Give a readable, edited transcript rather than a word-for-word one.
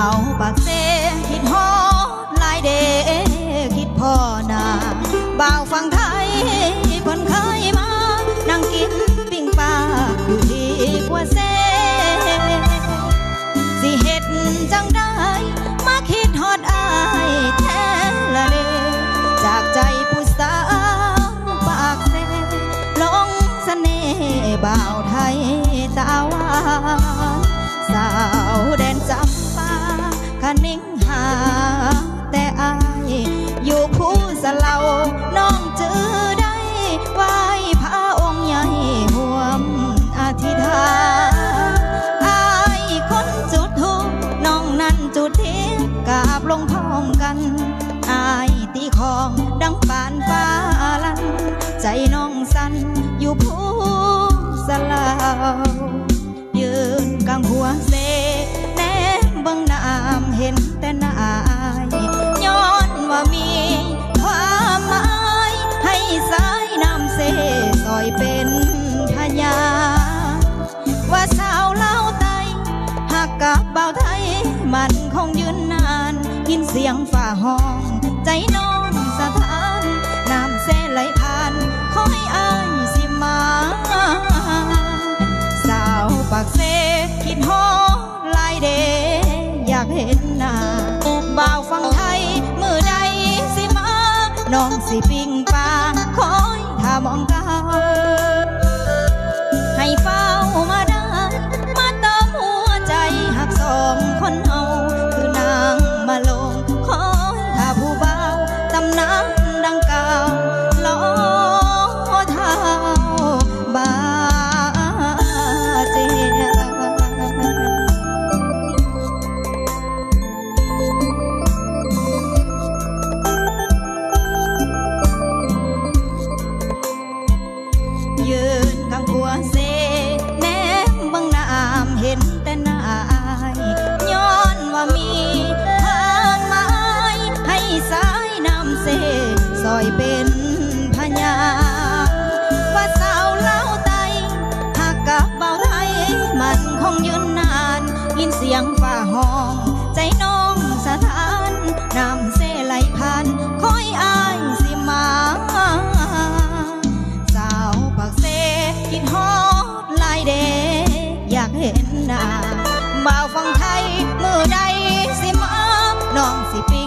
าวปากเซคิดฮอดลายเดคิดพ่อนาบ่าวฟังไทยเพิ่นเคยมานั่งกินปิ้งปลาอยู่ที่กัวเซสิเฮ็ดจังได้มาคิดฮอดอายแท้ละเดจากใจผู้สาวปากเซลงเสน่ห์บ่าวไทยตาหวานสาวแดนจำปาคะนิ่งหาแต่อายอยู่ผู้สะเลาน้องจื้อได้ไหว้พระองค์ใหญ่ห่วมอธิษฐานอายคนจุดธูปน้องนั้นจุดเทียนกราบลงพร้อมกันอายตีของดังปานฟ้าลันใจน้องสั่นอยู่ผู้สะเลายืนกลางหัวเสแนมเบิ่งน้ำเห็นแต่หน้าอายย้อนว่ามีความหมายให้สายน้ำเสซอยเป็นพยานว่าสาวเล่าไตหักกับบ่าวไทยมันคงยืนนานยินเสียงฝ่าห้องใจน้องสะท้านน้ำเสไหลผ่านขอให้อายสิมาสาวปากเซคิดฮอดลายเดอยากเห็นหน้าบ่าวฟังไทยมือใดสิมาน้องสิปิ้งปลาคอยถ้ามองกาให้เฝ้ามาได้มาเติมหัวใจหักสองคนเฮาคือนางมาลงคอยถ้าผู้บ่าวตำนานดังเก่าล้อเท้าบาเจียยืนข้างหัวเสแนมเบิ่งน้ำเห็นแต่หน้าอายย้อนว่ามีทางหมายให้สายน้ำเสซอยเป็นพยานว่าสาวเล่าไตหักกับเบาไทยมันคงยืนนานยินเสียงฝ่าห้องใจน้องสะท้านน้ำเสไหลผ่านคอยอายสิมาสาวปากเสคิดฮอดลายเดอยากเห็นหน้าบ่าวฟังไทยมือใดสิมาน้องสิปี